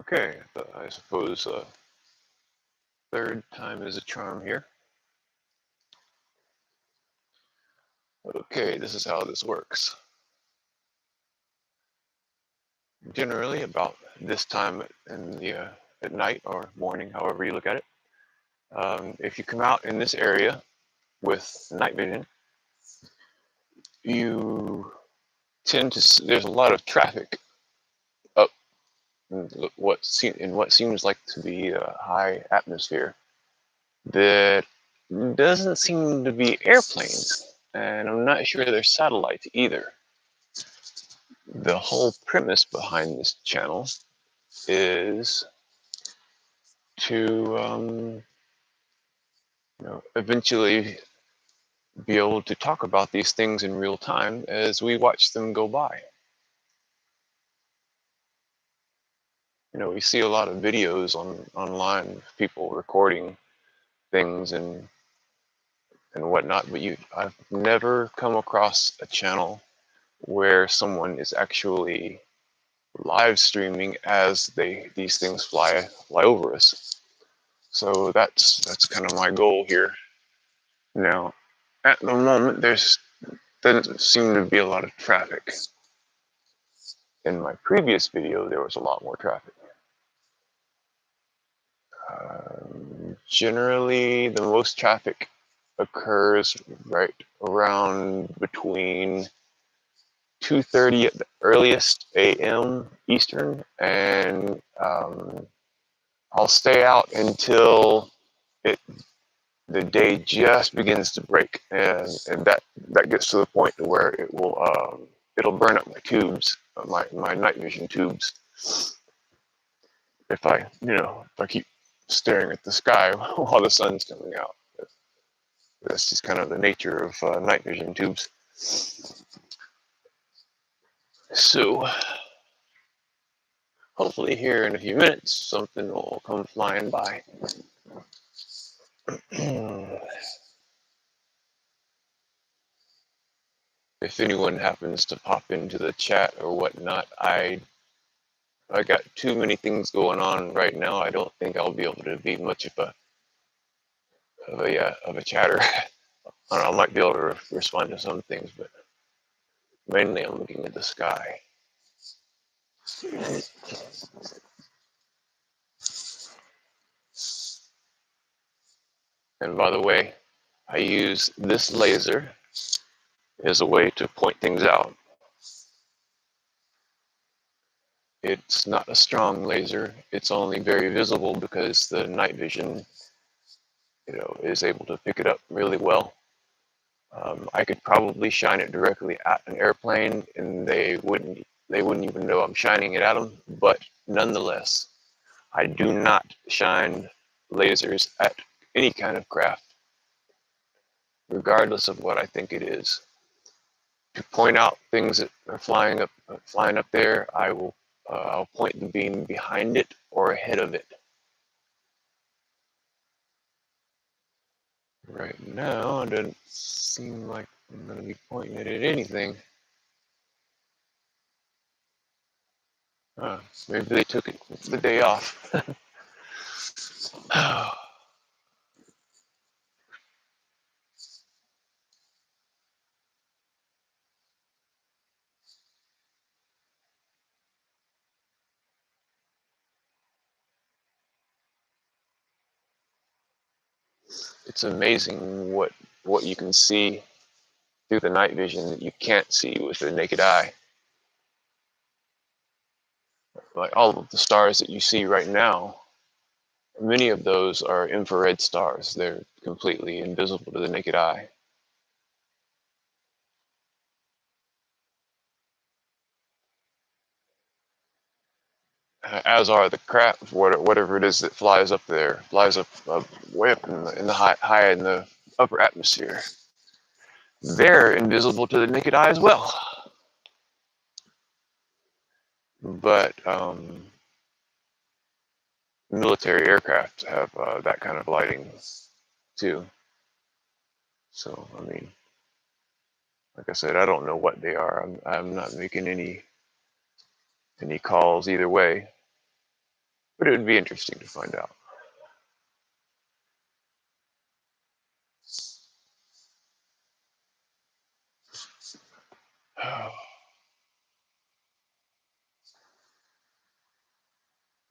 Okay, I suppose third time is a charm here. Okay, this is how this works. Generally, about this time in the at night or morning, however you look at it, if you come out in this area with night vision, you tend to there's a lot of traffic up in what seems like to be a high atmosphere that doesn't seem to be airplanes, and I'm not sure they're satellites either. The whole premise behind this channel is to eventually be able to talk about these things in real time as we watch them go by. We see a lot of videos online of people recording things and whatnot, but I've never come across a channel where someone is actually live streaming as these things fly over us. So that's kind of my goal here. Now, at the moment, doesn't seem to be a lot of traffic. In my previous video, there was a lot more traffic. Generally, the most traffic occurs right around between 2:30 at the earliest a.m. Eastern, and I'll stay out until the day just begins to break, and that gets to the point where it'll burn up my tubes, my night vision tubes. If I keep staring at the sky while the sun's coming out. That's just kind of the nature of night vision tubes. So hopefully here in a few minutes something will come flying by. If anyone happens to pop into the chat or whatnot, I got too many things going on right now. I don't think I'll be able to be much of a chatter. I might be able to respond to some things, but mainly I'm looking at the sky. And by the way, I use this laser as a way to point things out. It's not a strong laser. It's only very visible because the night vision, is able to pick it up really well. I could probably shine it directly at an airplane, and they wouldn't even know I'm shining it at them. But nonetheless, I do not shine lasers at any kind of craft, regardless of what I think it is. To point out things that are flying up there, I'll point the beam behind it or ahead of it. Right now, it doesn't seem like I'm going to be pointing it at anything. Maybe they took the day off. It's amazing what you can see through the night vision that you can't see with the naked eye. Like all of the stars that you see right now, many of those are infrared stars. They're completely invisible to the naked eye. As are the craft, whatever it is that flies up there, flies up way up in the high in the upper atmosphere. They're invisible to the naked eye as well. But military aircraft have that kind of lighting too. So I mean, like I said, I don't know what they are. I'm not making any calls either way. but it would be interesting to find out.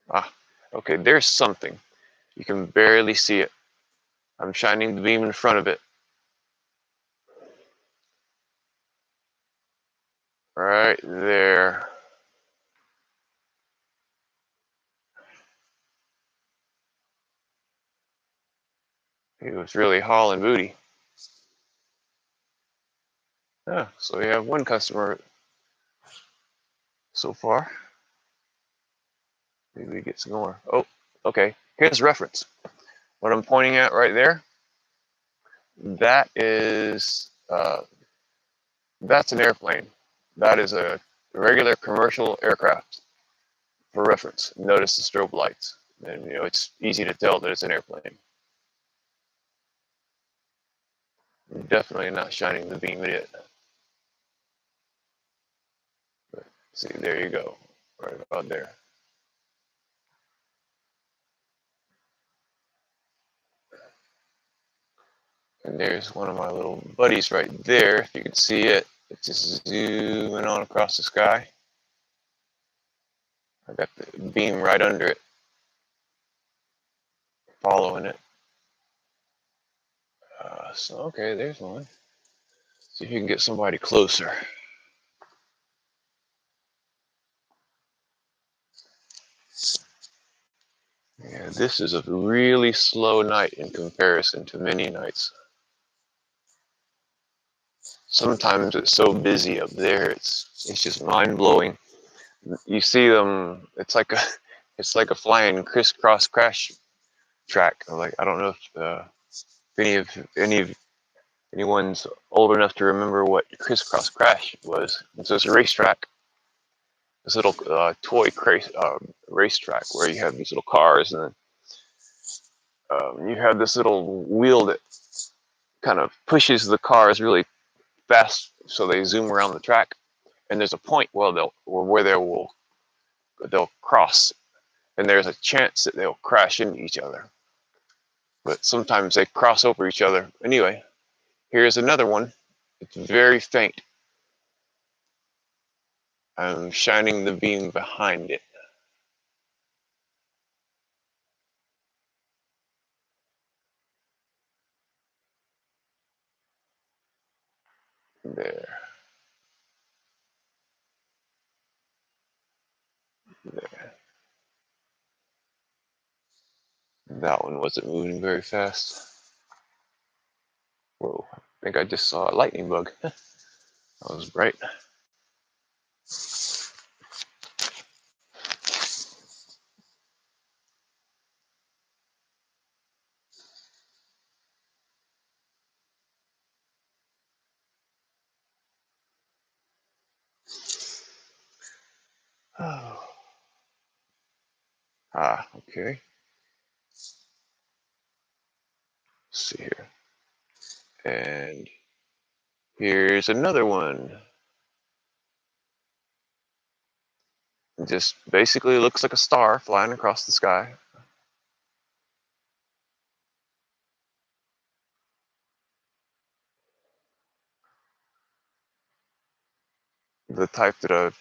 Ah, okay, there's something. You can barely see it. I'm shining the beam in front of it. Right there. He was really hauling booty. Yeah, so we have one customer so far. Maybe we get some more. Oh, okay. Here's reference. What I'm pointing at right there, that is that's an airplane. That is a regular commercial aircraft. For reference, notice the strobe lights, and it's easy to tell that it's an airplane. I'm definitely not shining the beam at it. But see, there you go, right about there. And there's one of my little buddies right there. If you can see it, it's just zooming on across the sky. I got the beam right under it, following it. So okay, there's one. See if you can get somebody closer. Yeah, this is a really slow night in comparison to many nights. Sometimes it's so busy up there, it's just mind blowing. You see them, it's like a flying crisscross crash track. Like I don't know if anyone's old enough to remember what crisscross crash was. So it's a racetrack, this little toy racetrack where you have these little cars, and you have this little wheel that kind of pushes the cars really fast, so they zoom around the track. And there's a point where they'll cross, and there's a chance that they'll crash into each other. But sometimes they cross over each other. Anyway, here's another one. It's very faint. I'm shining the beam behind it. There. There. That one wasn't moving very fast. Whoa, I think I just saw a lightning bug. That was bright. Oh. Ah, okay. Let's see here. And here's another one. It just basically looks like a star flying across the sky. The type that I've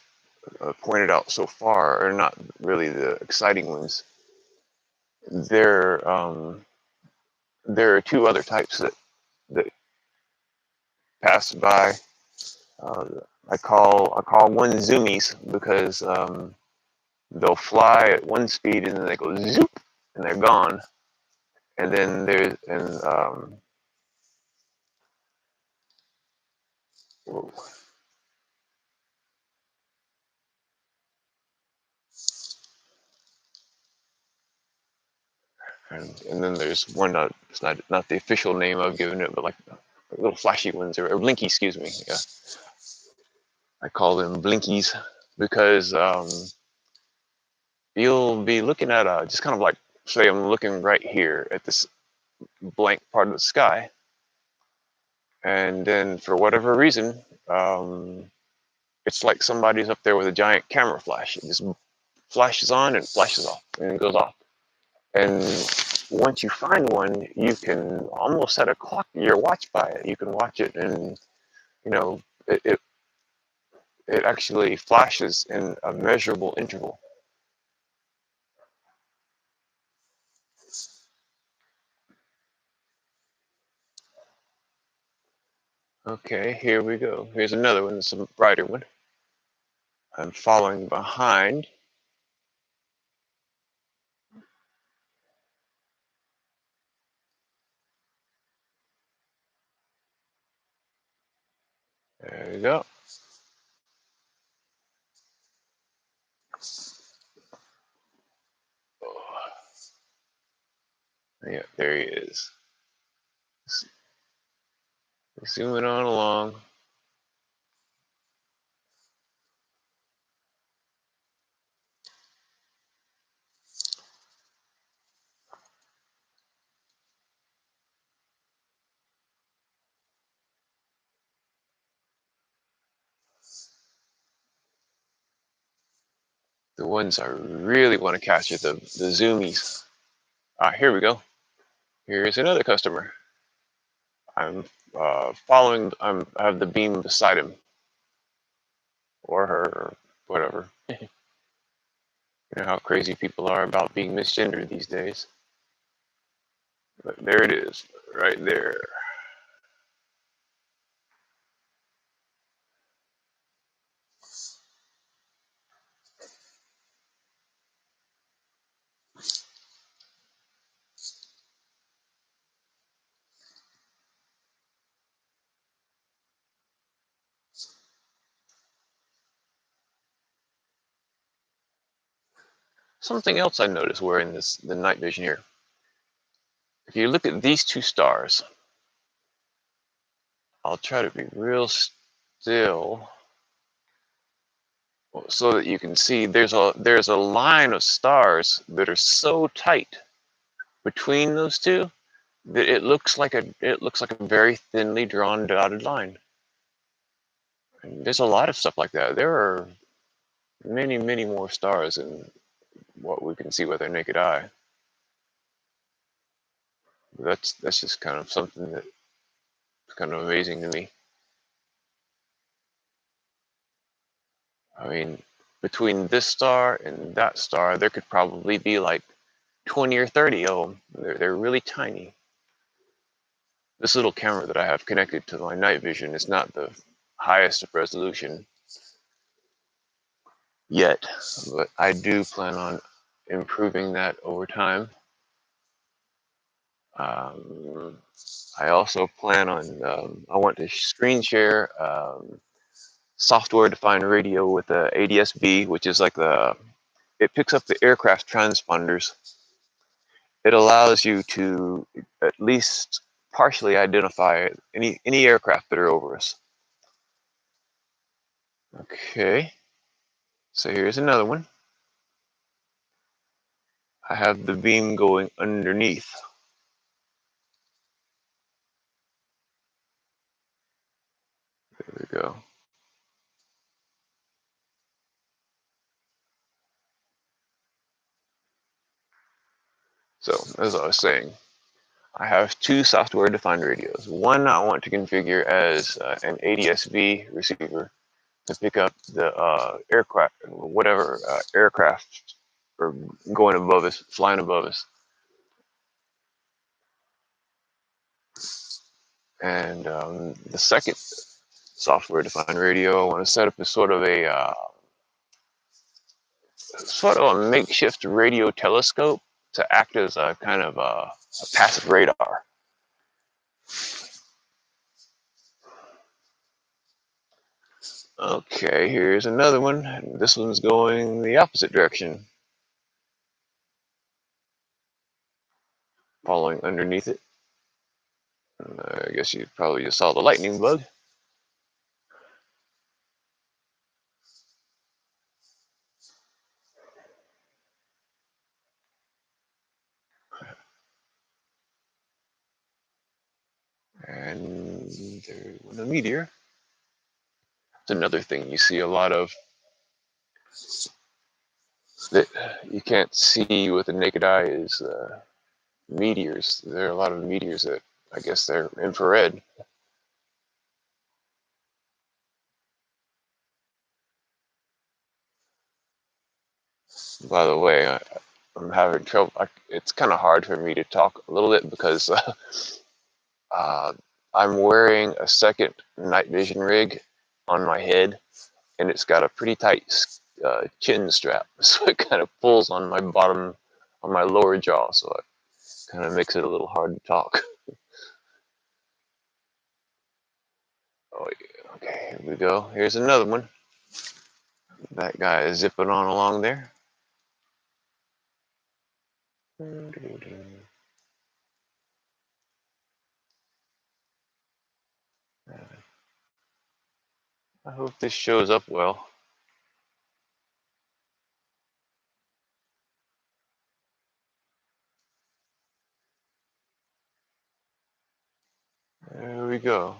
pointed out so far are not really the exciting ones. There, there are two other types that pass by. Uh, I call one zoomies because they'll fly at one speed and then they go zoop and they're gone. And then there's whoa. And then there's one it's not the official name I've given it, but like little flashy ones or blinky, excuse me. Yeah, I call them blinkies because you'll be looking at just kind of like, say I'm looking right here at this blank part of the sky, and then for whatever reason, it's like somebody's up there with a giant camera flash. It just flashes on and flashes off and goes off. And once you find one, you can almost set a clock your watch by it. You can watch it, and you know it actually flashes in a measurable interval. Okay, here we go. Here's another one. It's a brighter one. I'm following behind. There you go. Oh, yeah, there he is. Zooming on along. The ones I really want to catch are the zoomies. Ah, here we go. Here's another customer. I'm following. I have the beam beside him, or her, or whatever. You know how crazy people are about being misgendered these days. But there it is, right there. Something else I noticed wearing the night vision here. If you look at these two stars, I'll try to be real still so that you can see there's a line of stars that are so tight between those two that it looks like a very thinly drawn dotted line. And there's a lot of stuff like that. There are many, many more stars than what we can see with our naked eye. That's just kind of something that's kind of amazing to me. I mean, between this star and that star, there could probably be like 20 or 30 of them. They're really tiny. This little camera that I have connected to my night vision is not the highest of resolution yet, but I do plan on improving that over time. Um, I also plan on, I want to screen share software defined radio with the ADS-B, which is like it picks up the aircraft transponders. It allows you to at least partially identify any aircraft that are over us. Okay, so here's another one. I have the beam going underneath. There we go. So as I was saying, I have two software-defined radios. One I want to configure as an ADS-B receiver to pick up the aircraft, whatever aircraft are going above us, flying above us. And the second software-defined radio, I want to set up as sort of a makeshift radio telescope to act as a kind of a passive radar. Okay, here's another one. This one's going the opposite direction, following underneath it. I guess you probably just saw the lightning bug. And there went a meteor. It's another thing you see a lot of. that you can't see with the naked eye is meteors. There are a lot of meteors that I guess they're infrared. By the way, I'm having trouble. It's kind of hard for me to talk a little bit because uh, I'm wearing a second night vision rig on my head, and it's got a pretty tight chin strap, so it kind of pulls on my bottom, on my lower jaw, so it kind of makes it a little hard to talk. Oh, yeah. Okay, here we go. Here's another one. That guy is zipping on along there. I hope this shows up well. There we go.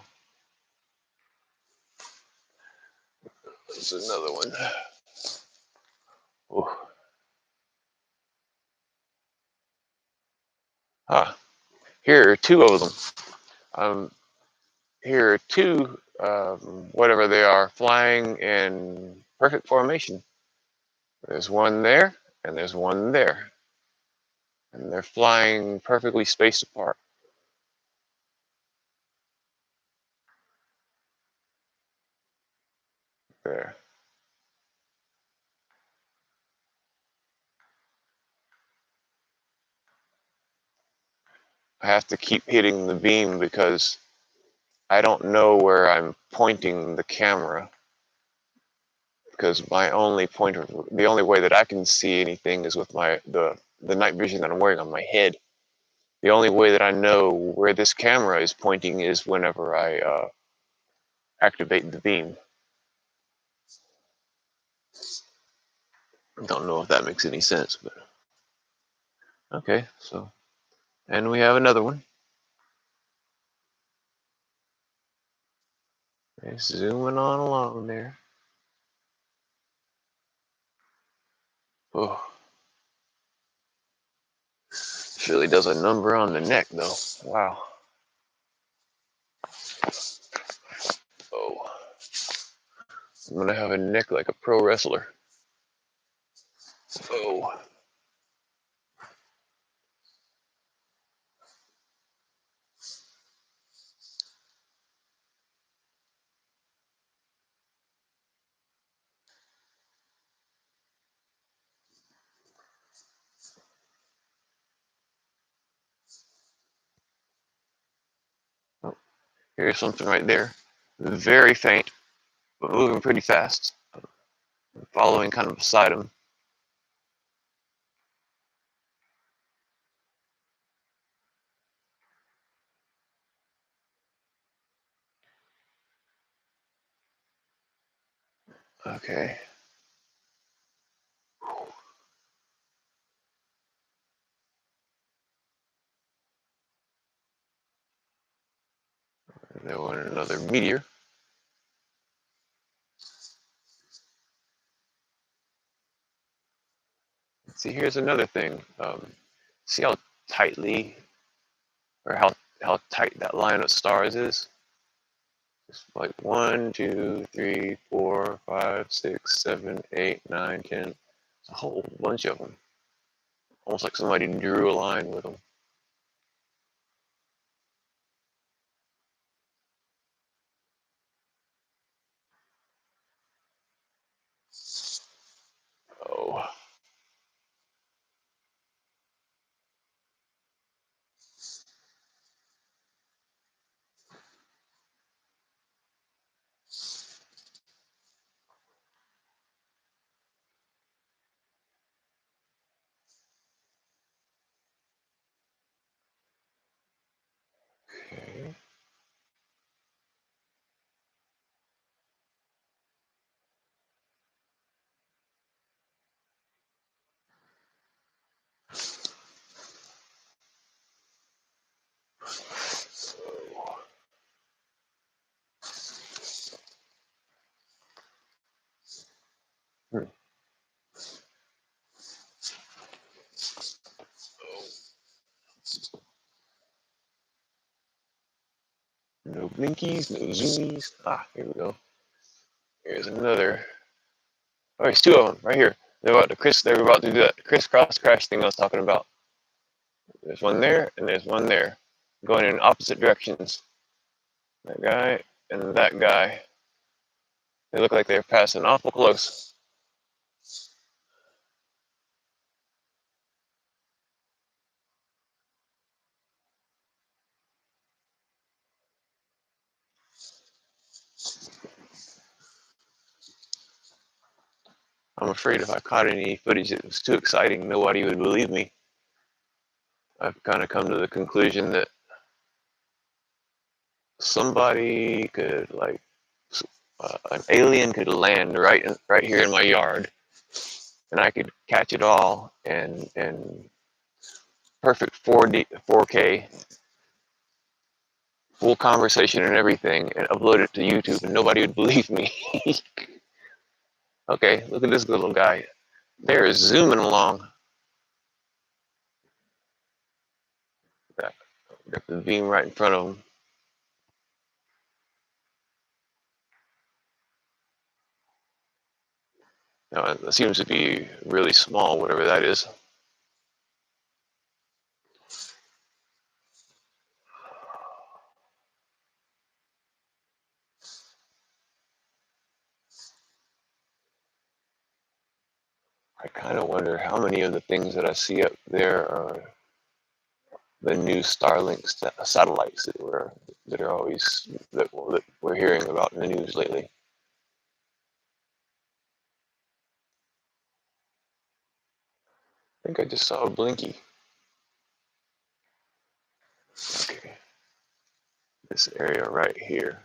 There's another one. Oh. Ah, here are two of them. Here are two, whatever they are, flying in perfect formation. There's one there, and there's one there. And they're flying perfectly spaced apart. There. I have to keep hitting the beam because I don't know where I'm pointing the camera, because my only pointer, the only way that I can see anything is with the night vision that I'm wearing on my head. The only way that I know where this camera is pointing is whenever I activate the beam. I don't know if that makes any sense, but okay. So, and we have another one. It's zooming on along there. Oh, surely does a number on the neck though. Wow. Oh, I'm gonna have a neck like a pro wrestler. Oh, oh, here's something right there. Very faint, but moving pretty fast. Following kind of beside him. Okay. And then went another meteor. See, here's another thing. See how tightly, or how tight that line of stars is? It's like 1, 2, 3, 4, 5, 6, 7, 8, 9, 10. It's a whole bunch of them. Almost like somebody drew a line with them. Oh, blinkies, no zoomies. Ah, here we go. Here's another. Oh, there's two of them right here. They're about to do that crisscross crash thing I was talking about. There's one there, and there's one there, going in opposite directions. That guy and that guy. They look like they're passing awful close. I'm afraid if I caught any footage that was too exciting, nobody would believe me. I've kind of come to the conclusion that somebody could, like, an alien could land right here in my yard, and I could catch it all and perfect 4K, full conversation and everything, and upload it to YouTube, and nobody would believe me. Okay, look at this little guy. They're zooming along. Got the beam right in front of them. Now, it seems to be really small, whatever that is. I kind of wonder how many of the things that I see up there are the new Starlink satellites that we're hearing about in the news lately. I think I just saw a blinky. Okay, this area right here.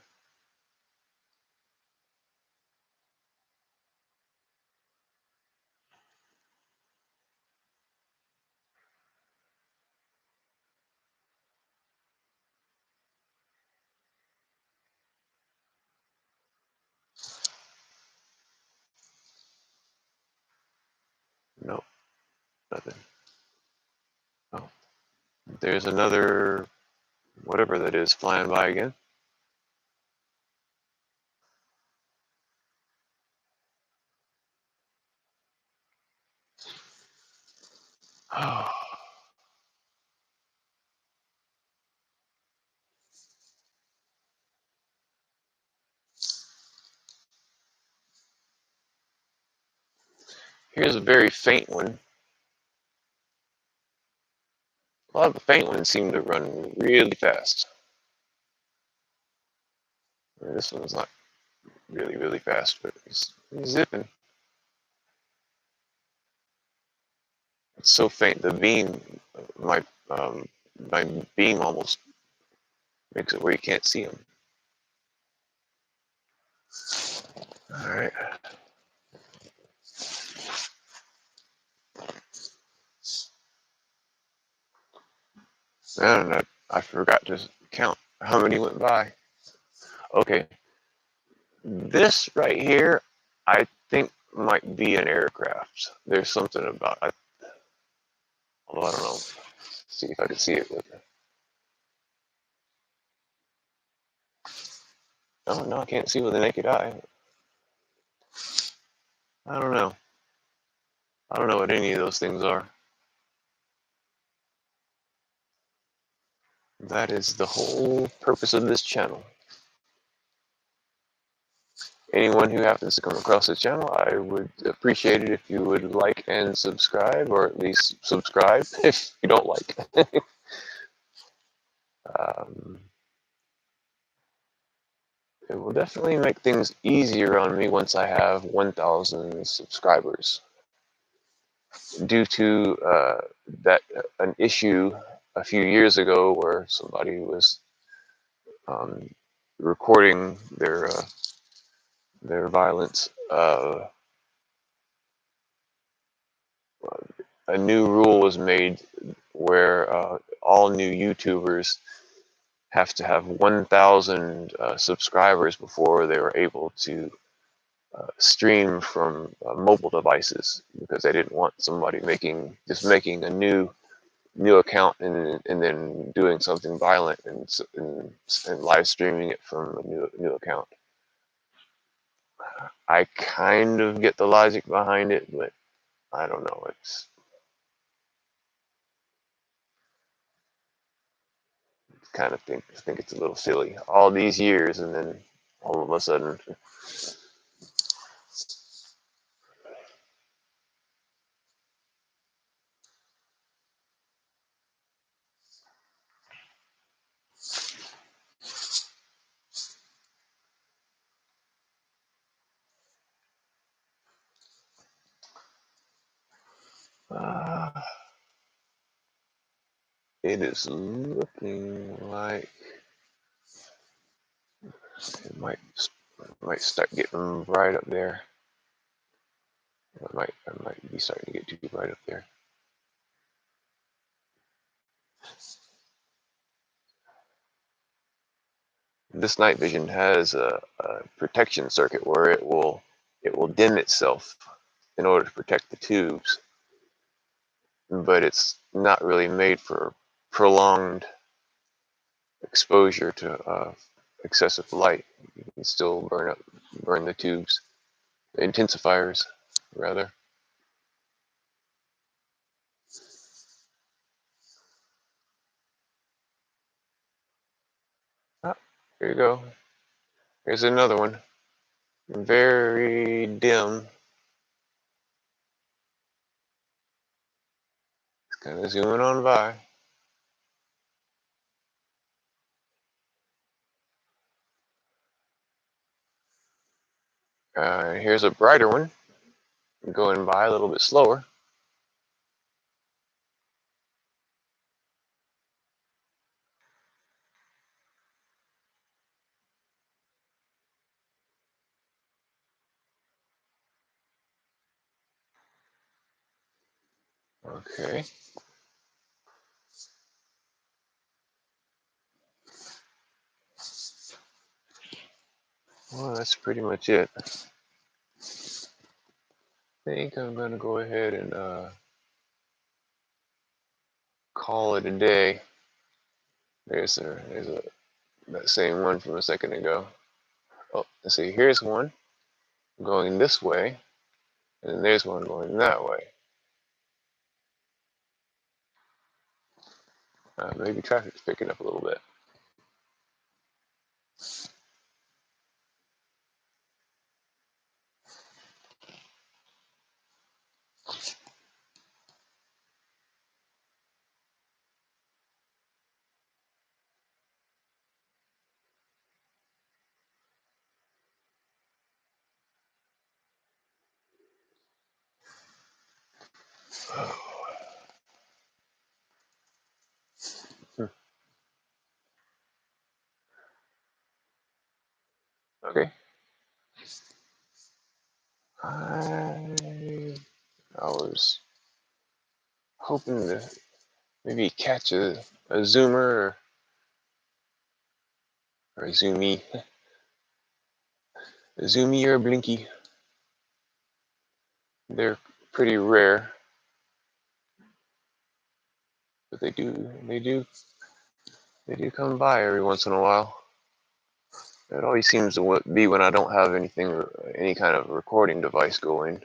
Nope, nothing. Oh, there's another whatever that is flying by again. Oh, here's a very faint one. A lot of the faint ones seem to run really fast. This one's not really, really fast, but he's zipping. It's so faint. The beam, my um, my beam almost makes it where you can't see him. All right. And I forgot to count how many went by. Okay, this right here, I think might be an aircraft. There's something about it. Although I don't know. See if I can see it with it. Oh no, I can't see with the naked eye. I don't know. I don't know what any of those things are. That is the whole purpose of this channel. Anyone who happens to come across this channel, I would appreciate it if you would like and subscribe, or at least subscribe if you don't like. It will definitely make things easier on me once I have 1,000 subscribers. Due to an issue a few years ago where somebody was recording their violence, a new rule was made where all new YouTubers have to have 1,000 subscribers before they were able to stream from mobile devices, because they didn't want somebody making a new new account and then doing something violent and live streaming it from a new account. I kind of get the logic behind it, but I don't know. It's kind of think it's a little silly. All these years, and then all of a sudden, uh, it is looking like it might start getting right up there. I might be starting to get too right up there. This night vision has a protection circuit where it will dim itself in order to protect the tubes, but it's not really made for prolonged exposure to excessive light. You can still burn the tubes, the intensifiers rather. Ah, here you go. Here's another one. Very dim. It's kind of zooming on by. Here's a brighter one going by a little bit slower. Okay. Well, that's pretty much it. I think I'm gonna go ahead and call it a day. There's a that same one from a second ago. Oh, let's see. Here's one going this way, and then there's one going that way. Maybe traffic's picking up a little bit. Okay. I was hoping to maybe catch a zoomer or a zoomy, a zoomy or a blinky. They're pretty rare, but they do come by every once in a while. It always seems to be when I don't have any kind of recording device going.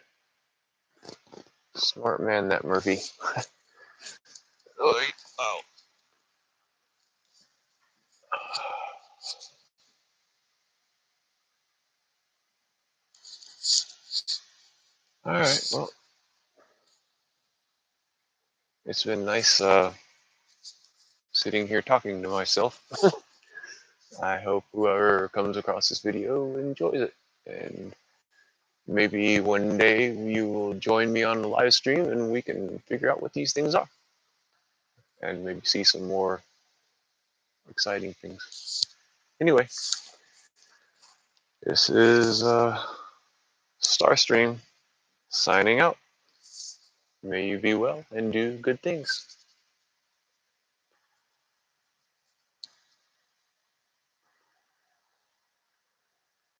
Smart man, that Murphy. Oh. All right. Well, it's been nice sitting here talking to myself. I hope whoever comes across this video enjoys it, and maybe one day you will join me on the live stream and we can figure out what these things are and maybe see some more exciting things. Anyway, this is Starstream signing out. May you be well and do good things.